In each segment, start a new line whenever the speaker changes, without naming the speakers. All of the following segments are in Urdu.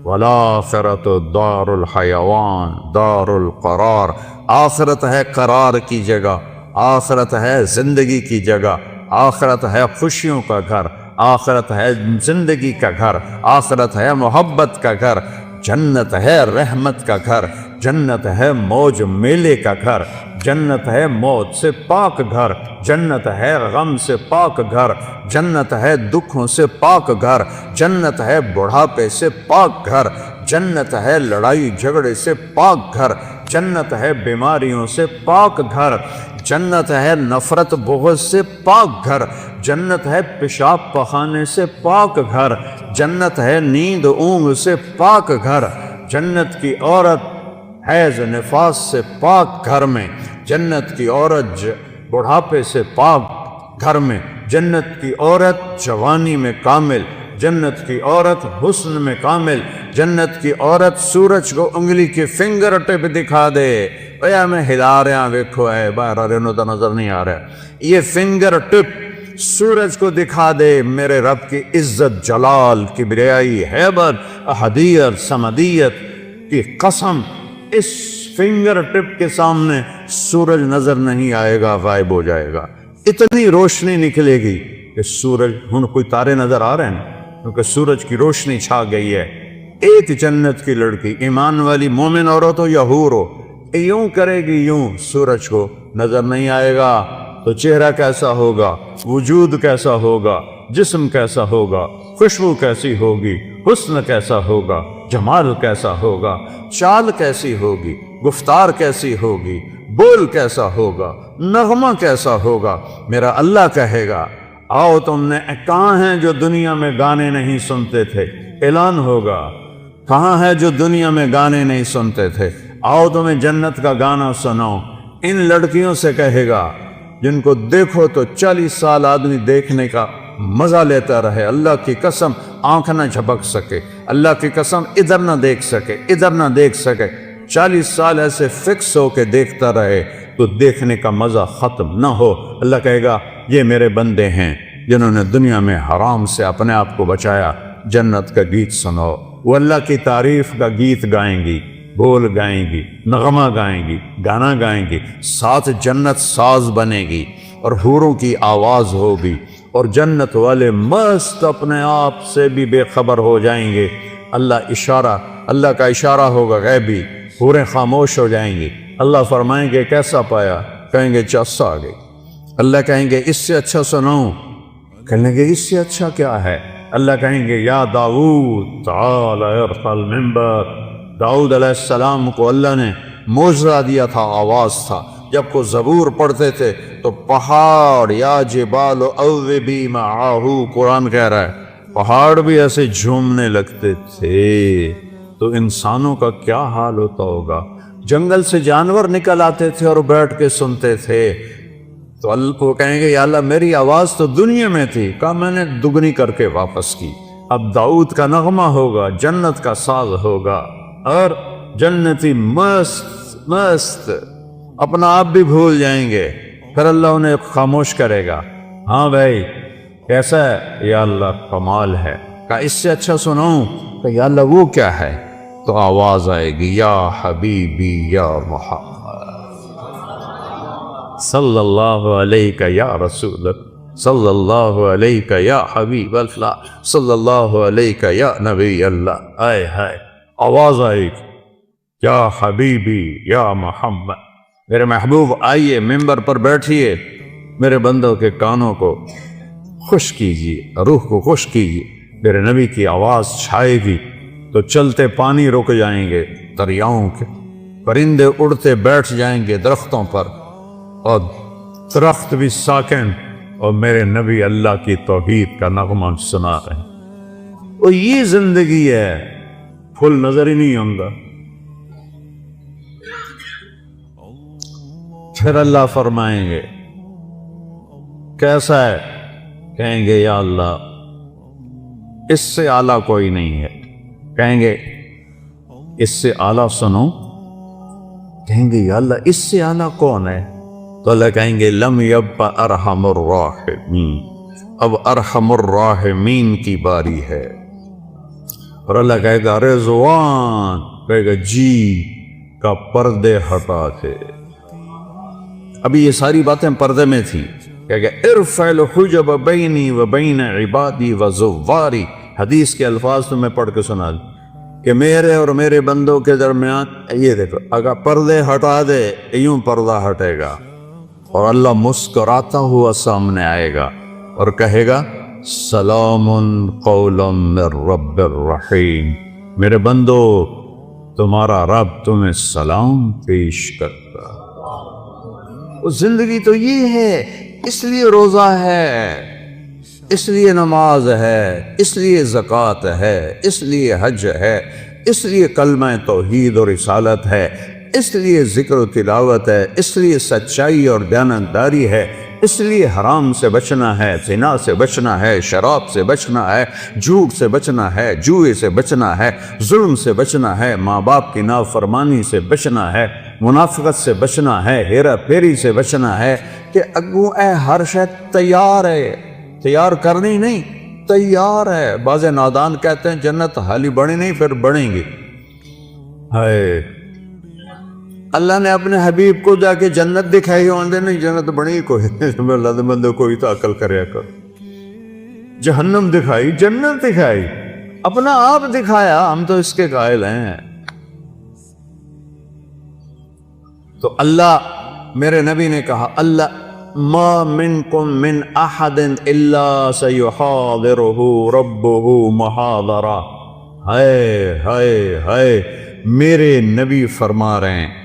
والآخرۃ دار الحیوان دار القرار، آخرت ہے قرار کی جگہ، آخرت ہے زندگی کی جگہ، آخرت ہے خوشیوں کا گھر، آخرت ہے زندگی کا گھر، آخرت ہے محبت کا گھر، جنت ہے رحمت کا گھر، جنت ہے موج میلے کا گھر، جنت ہے موت سے پاک گھر، جنت ہے غم سے پاک گھر، جنت ہے دکھوں سے پاک گھر، جنت ہے بڑھاپے سے پاک گھر، جنت ہے لڑائی جھگڑے سے پاک گھر، جنت ہے بیماریوں سے پاک گھر، جنت ہے نفرت بغض سے پاک گھر، جنت ہے پیشاب پخانے سے پاک گھر، جنت ہے نیند اونگ سے پاک گھر، جنت کی عورت حیض نفاس سے پاک گھر میں، جنت کی عورت بڑھاپے سے پاک گھر میں، جنت کی عورت جوانی میں کامل، جنت کی عورت حسن میں کامل، جنت کی عورت سورج کو انگلی کی فنگر ٹپ دکھا دے، اے میں ہلا رہا ویکھو ہے باہر رہنو تو نظر نہیں آ رہا، یہ فنگر ٹپ سورج کو دکھا دے میرے رب کی عزت جلال کبریائی حیبت احدیت سمدیت کی قسم، اس فنگر ٹپ کے سامنے سورج نظر نہیں آئے گا، غائب ہو جائے گا، اتنی روشنی نکلے گی کہ سورج ہن کوئی تارے نظر آ رہے ہیں کیونکہ سورج کی روشنی چھا گئی ہے۔ ایک جنت کی لڑکی ایمان والی مومن عورت ہو یا حور ہو، یوں کرے گی یوں، سورج کو نظر نہیں آئے گا تو چہرہ کیسا ہوگا، وجود کیسا ہوگا، جسم کیسا ہوگا، خوشبو کیسی ہوگی، حسن کیسا ہوگا، جمال کیسا ہوگا، چال کیسی ہوگی، گفتار کیسی ہوگی، بول کیسا ہوگا، نغمہ کیسا ہوگا۔ میرا اللہ کہے گا آؤ تم نے کہاں ہیں جو دنیا میں گانے نہیں سنتے تھے، اعلان ہوگا کہاں ہے جو دنیا میں گانے نہیں سنتے تھے، آؤ تمہیں جنت کا گانا سناؤ۔ ان لڑکیوں سے کہے گا جن کو دیکھو تو 40 سال آدمی دیکھنے کا مزہ لیتا رہے، اللہ کی قسم آنکھ نہ جھپک سکے، اللہ کی قسم ادھر نہ دیکھ سکے، ادھر نہ دیکھ سکے، 40 سال ایسے فکس ہو کے دیکھتا رہے تو دیکھنے کا مزہ ختم نہ ہو۔ اللہ کہے گا یہ میرے بندے ہیں جنہوں نے دنیا میں حرام سے اپنے آپ کو بچایا، جنت کا گیت سنو۔ وہ اللہ کی تعریف کا گیت گائیں گی، بول گائیں گی، نغمہ گائیں گی، گانا گائیں گی، ساتھ جنت ساز بنے گی اور حوروں کی آواز ہوگی، اور جنت والے مست اپنے آپ سے بھی بے خبر ہو جائیں گے۔ اللہ کا اشارہ ہوگا غیبی، حوریں خاموش ہو جائیں گی۔ اللہ فرمائیں گے کیسا پایا؟ کہیں گے چس آ گئی۔ اللہ کہیں گے اس سے اچھا سناؤں؟ کہنے گے اس سے اچھا کیا ہے؟ اللہ کہیں گے یا داؤد تعال ارفع المنبر۔ داؤد علیہ السلام کو اللہ نے معجزہ دیا تھا، آواز تھا، جب کو زبور پڑھتے تھے تو پہاڑ یا جبال اوبی معاہ، قرآن کہہ رہا ہے پہاڑ بھی ایسے جھومنے لگتے تھے، تو انسانوں کا کیا حال ہوتا ہوگا؟ جنگل سے جانور نکل آتے تھے اور بیٹھ کے سنتے تھے، تو اللہ کو کہیں گے یا اللہ میری آواز تو دنیا میں تھی، کہا میں نے دگنی کر کے واپس کی۔ اب داؤد کا نغمہ ہوگا، جنت کا ساز ہوگا، اور جنتی مست مست اپنا آپ بھی بھول جائیں گے، پھر اللہ انہیں خاموش کرے گا۔ ہاں بھائی کیسا ہے؟ یا اللہ کمال ہے۔ کہا اس سے اچھا سناؤں؟ کہ یا اللہ وہ کیا ہے؟ تو آواز آئے گی یا حبیبی یا محمد صلی اللہ علیہ یا رسول، صلی اللہ علیہ یا حبیب اللہ، صلی اللہ علیہ یا نبی اللہ۔ آئے ہائے آواز آئے گی یا حبیبی یا محمد، میرے محبوب آئیے ممبر پر بیٹھیے، میرے بندوں کے کانوں کو خوش کیجیے، روح کو خوش کیجیے۔ میرے نبی کی آواز چھائے گی تو چلتے پانی رک جائیں گے دریاؤں کے، پرندے اڑتے بیٹھ جائیں گے درختوں پر، اور درخت بھی ساکن، اور میرے نبی اللہ کی توحید کا نغمہ سنا رہے ہیں۔ اور یہ زندگی ہے، پھول نظر ہی نہیں آؤں گا۔ پھر اللہ فرمائیں گے کیسا ہے؟ کہیں گے یا اللہ اس سے اعلیٰ کوئی نہیں ہے۔ کہیں گے اس سے اعلیٰ سنو؟ کہیں گے یا اللہ اس سے اعلیٰ کون ہے؟ تو اللہ کہیں گے لم یبق ارحم الراحمین، اب ارحم الراحمین کی باری ہے۔ اور اللہ کہے گا رضوان، کہے گا جی کا پردے ہٹا دے۔ ابھی یہ ساری باتیں پردے میں تھیں، کہ ارفع الحجب بینی و بین عبادی و زواری۔ حدیث کے الفاظ تو میں پڑھ کے سنا دوں کہ میرے اور میرے بندوں کے درمیان یہ دیکھو، اگر پردے ہٹا دے یوں پردہ ہٹے گا، اور اللہ مسکراتا ہوا سامنے آئے گا اور کہے گا سلام قولا من رب الرحیم، میرے بندو تمہارا رب تمہیں سلام پیش کرتا۔ وہ زندگی تو یہ ہے، اس لیے روزہ ہے، اس لیے نماز ہے، اس لیے زکوٰۃ ہے، اس لیے حج ہے، اس لیے کلمہ توحید اور رسالت ہے، اس لیے ذکر و تلاوت ہے، اس لیے سچائی اور دیانتداری ہے، اس لیے حرام سے بچنا ہے، زنا سے بچنا ہے، شراب سے بچنا ہے، جھوٹ سے بچنا ہے، جوئے سے بچنا ہے، ظلم سے بچنا ہے، ماں باپ کی نافرمانی سے بچنا ہے، منافقت سے بچنا ہے، ہیرا پھیری سے بچنا ہے، کہ اگوں اے ہر شے تیار ہے، تیار کرنی نہیں، تیار ہے۔ بعض نادان کہتے ہیں جنت حالی بڑی نہیں، پھر بڑھیں گی۔ ہائے، اللہ نے اپنے حبیب کو جا کے جنت دکھائی، ہوندے نہیں جنت بڑی کوئی، اللہ دے بندے کوئی تو عقل کریا کر۔ جہنم دکھائی، جنت دکھائی، اپنا آپ دکھایا، ہم تو اس کے قائل ہیں۔ تو اللہ، میرے نبی نے کہا اللہ ما منکم من احد الا سیحاضرہ ربہ محاضرہ۔ ہائے ہائے ہائے، میرے نبی فرما رہے ہیں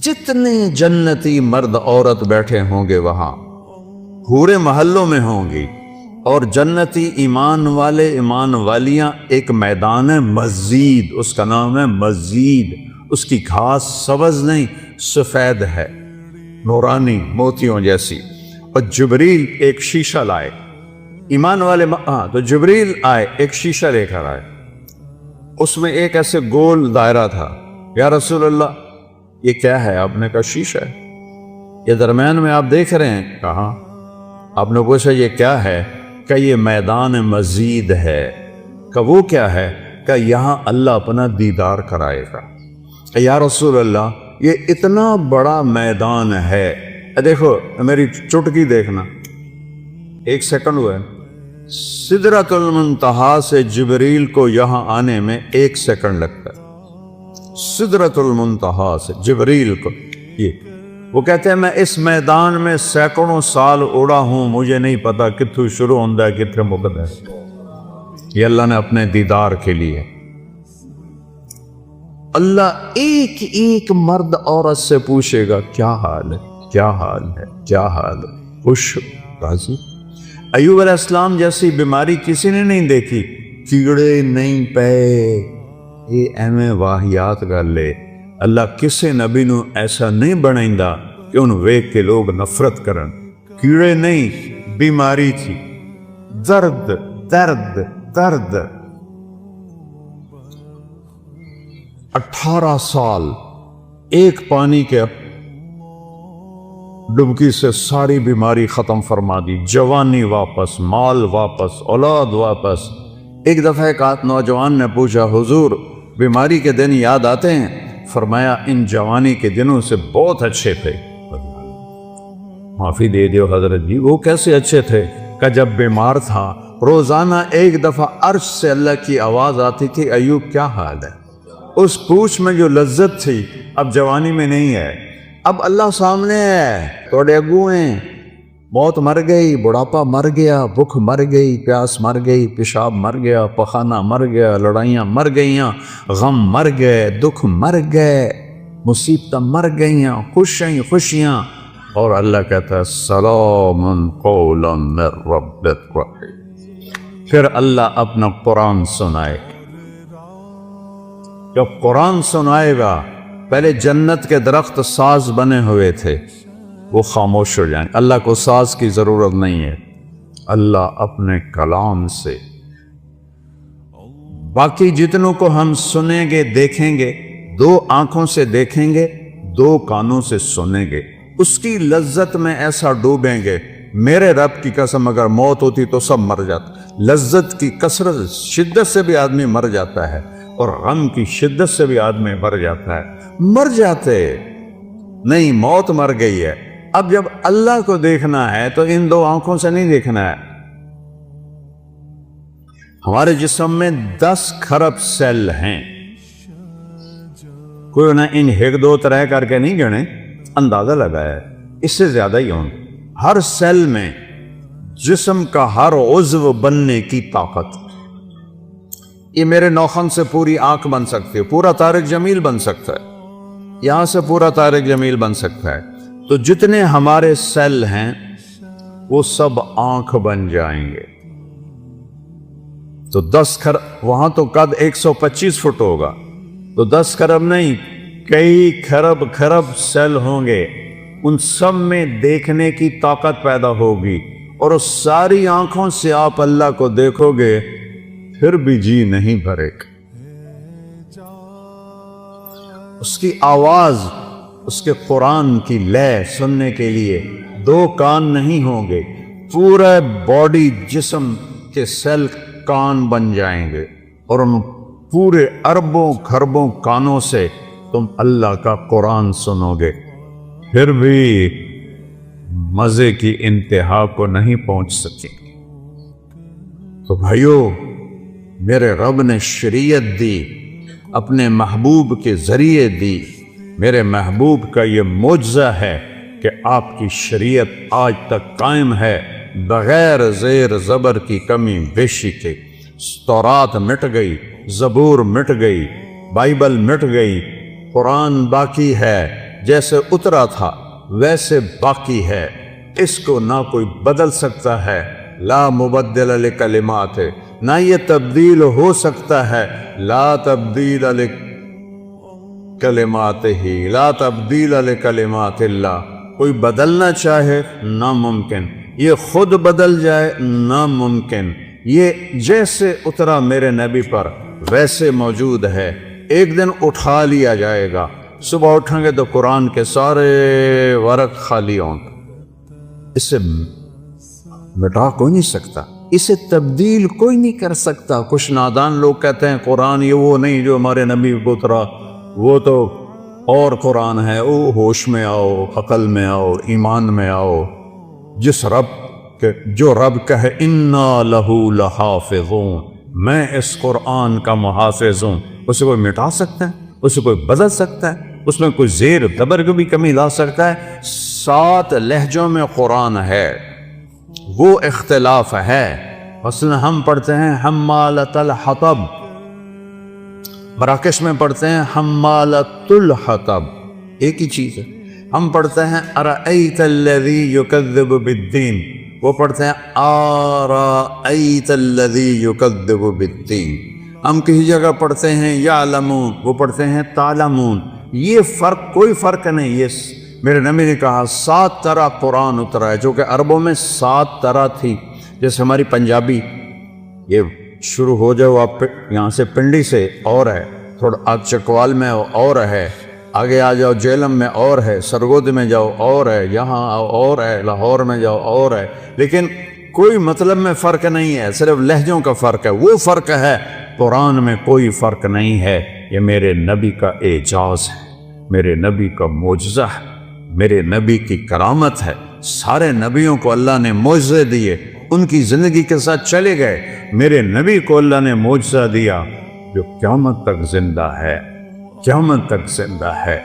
جتنے جنتی مرد عورت بیٹھے ہوں گے وہاں پورے محلوں میں ہوں گی، اور جنتی ایمان والے ایمان والیاں، ایک میدان ہے مسجد، اس کا نام ہے مسجد، اس کی گھاس سبز نہیں سفید ہے، نورانی موتیوں جیسی، اور جبریل ایک شیشہ لائے، ایمان والے تو جبریل آئے ایک شیشہ لے کر آئے، اس میں ایک ایسے گول دائرہ تھا۔ یا رسول اللہ یہ کیا ہے؟ آپ نے کہا شیشہ ہے، یہ درمیان میں آپ دیکھ رہے ہیں؟ کہا۔ آپ نے پوچھا یہ کیا ہے؟ کہ یہ میدان مزید ہے۔ کہ وہ کیا ہے؟ کہ یہاں اللہ اپنا دیدار کرائے گا۔ کہ یا رسول اللہ یہ اتنا بڑا میدان ہے، دیکھو میری چٹکی دیکھنا، ایک سیکنڈ ہوا ہے، سدرۃ المنتہا سے جبریل کو یہاں آنے میں 1 سیکنڈ لگتا ہے، سدرۃ المنتہا سے جبریل کو۔ یہ وہ کہتے ہیں میں اس میدان میں سینکڑوں سال اڑا ہوں، مجھے نہیں پتا کتھوں شروع ہوتا ہے کتھے مکتا ہے۔ یہ اللہ نے اپنے دیدار کے لیے، اللہ ایک ایک مرد عورت سے پوچھے گا کیا حال ہے، کیا حال ہے، کیا حال ہے، خوش راضی؟ ایوب علیہ السلام جیسی بیماری کسی نے نہیں دیکھی، کیڑے نہیں پے، یہ ایویں واہیات کر لے۔ اللہ کسے نبی نو ایسا نہیں بنائندا کہ ان ویک کے لوگ نفرت کرن، کیڑے نہیں، بیماری تھی، درد درد درد۔ 18 سال ایک پانی کے ڈبکی سے ساری بیماری ختم فرما دی، جوانی واپس، مال واپس، اولاد واپس۔ ایک دفعہ ایک نوجوان نے پوچھا حضور بیماری کے دن یاد آتے ہیں؟ فرمایا ان جوانی کے دنوں سے بہت اچھے تھے۔ معافی دے دیو حضرت جی، وہ کیسے اچھے تھے؟ کہ جب بیمار تھا روزانہ ایک دفعہ عرش سے اللہ کی آواز آتی تھی ایوب کیا حال ہے؟ اس پوچھ میں جو لذت تھی اب جوانی میں نہیں ہے۔ اب اللہ سامنے ہے، توڑے اگو ہیں، موت مر گئی، بڑھاپا مر گیا، بھوک مر گئی، پیاس مر گئی، پیشاب مر گیا، پخانہ مر گیا، لڑائیاں مر گئیاں، غم مر گئے، دکھ مر گئے، مصیبتیں مر گئیاں، خوشیاں، اور اللہ کہتا ہے سلام قولا من رب الرحیم۔ پھر اللہ اپنا قرآن سنائے، جب قرآن سنائے گا، پہلے جنت کے درخت ساز بنے ہوئے تھے، وہ خاموش ہو جائیں۔ اللہ کو ساز کی ضرورت نہیں ہے، اللہ اپنے کلام سے باقی جتنوں کو ہم سنیں گے دیکھیں گے، 2 آنکھوں سے دیکھیں گے، 2 کانوں سے سنیں گے، اس کی لذت میں ایسا ڈوبیں گے میرے رب کی قسم اگر موت ہوتی تو سب مر جاتے، لذت کی کثرت شدت سے بھی آدمی مر جاتا ہے اور غم کی شدت سے بھی آدمی مر جاتا ہے، مر جاتے نہیں، موت مر گئی ہے۔ اب جب اللہ کو دیکھنا ہے تو ان دو آنکھوں سے نہیں دیکھنا ہے۔ ہمارے جسم میں 10 کھرب سیل ہیں، کوئی نہ ان ایک دو طرح کر کے نہیں گنے، اندازہ لگایا ہے اس سے زیادہ ہی ہوں۔ ہر سیل میں جسم کا ہر عضو بننے کی طاقت، یہ میرے نوخن سے پوری آنکھ بن سکتی ہے، پورا طارق جمیل بن سکتا ہے، یہاں سے پورا طارق جمیل بن سکتا ہے۔ تو جتنے ہمارے سیل ہیں وہ سب آنکھ بن جائیں گے۔ تو 10 کھرب، وہاں تو قد 125 فٹ ہوگا، تو 10 کھرب نہیں، کئی کھرب سیل ہوں گے، ان سب میں دیکھنے کی طاقت پیدا ہوگی، اور اس ساری آنکھوں سے آپ اللہ کو دیکھو گے پھر بھی جی نہیں بھرے گا۔ اس کی آواز، اس کے قرآن کی لے سننے کے لیے 2 کان نہیں ہوں گے، پورے باڈی جسم کے سیل کان بن جائیں گے، اور ان پورے اربوں کھربوں کانوں سے تم اللہ کا قرآن سنو گے، پھر بھی مزے کی انتہا کو نہیں پہنچ سکے۔ تو بھائیو، میرے رب نے شریعت دی، اپنے محبوب کے ذریعے دی۔ میرے محبوب کا یہ معجزہ ہے کہ آپ کی شریعت آج تک قائم ہے، بغیر زیر زبر کی کمی بیشی کے۔ تورات مٹ گئی، زبور مٹ گئی، بائبل مٹ گئی، قرآن باقی ہے، جیسے اترا تھا ویسے باقی ہے، اس کو نہ کوئی بدل سکتا ہے، لا مبدل لکلمات، نہ یہ تبدیل ہو سکتا ہے، لا تبدیل لکلمات ہی، لا تبدیل لکلمات اللہ، کوئی بدلنا چاہے ناممکن، یہ خود بدل جائے ناممکن، یہ جیسے اترا میرے نبی پر ویسے موجود ہے، ایک دن اٹھا لیا جائے گا، صبح اٹھیں گے تو قرآن کے سارے ورق خالی ہوں گے، اسے مٹا کوئی نہیں سکتا، اسے تبدیل کوئی نہیں کر سکتا۔ کچھ نادان لوگ کہتے ہیں قرآن یہ وہ نہیں جو ہمارے نبی کو اترا، وہ تو اور قرآن ہے، او ہوش میں آؤ، عقل میں آؤ، ایمان میں آؤ، جس رب کے جو رب کہے انا لہو لحافظون، میں اس قرآن کا محافظ ہوں، اسے کوئی مٹا سکتا ہے؟ اسے کوئی بدل سکتا ہے؟ اس میں کوئی زیر زبر کو بھی کمی لا سکتا ہے؟ 7 لہجوں میں قرآن ہے، وہ اختلاف ہے۔ مثلا ہم پڑھتے ہیں حمالۃ الحطب، مراکش میں پڑھتے ہیں حمالۃ الحطب، ایک ہی چیز ہے۔ ہم پڑھتے ہیں ارأیت الذی یکذب بالدین، وہ پڑھتے ہیں آرأیت الذی یکذب بالدین۔ ہم کسی جگہ پڑھتے ہیں یعلمون، وہ پڑھتے ہیں تعلمون۔ یہ فرق، کوئی فرق نہیں۔ یہ میرے نبی نے کہا 7 طرح قرآن اترا ہے، جو کہ عربوں میں 7 طرح تھی۔ جیسے ہماری پنجابی، یہ شروع ہو جاؤ آپ یہاں سے پنڈی سے اور ہے، تھوڑا آگ چکوال میں اور ہے، آگے آ جاؤ جیلم میں اور ہے، سرگود میں جاؤ اور ہے، یہاں آؤ اور ہے، لاہور میں جاؤ اور ہے، لیکن کوئی مطلب میں فرق نہیں ہے، صرف لہجوں کا فرق ہے۔ وہ فرق ہے، قرآن میں کوئی فرق نہیں ہے۔ یہ میرے نبی کا اعجاز ہے، میرے نبی کا معجزہ ہے، میرے نبی کی کرامت ہے۔ سارے نبیوں کو اللہ نے معجزے دیے، ان کی زندگی کے ساتھ چلے گئے۔ میرے نبی کو اللہ نے معجزہ دیا جو قیامت تک زندہ ہے، قیامت تک زندہ ہے۔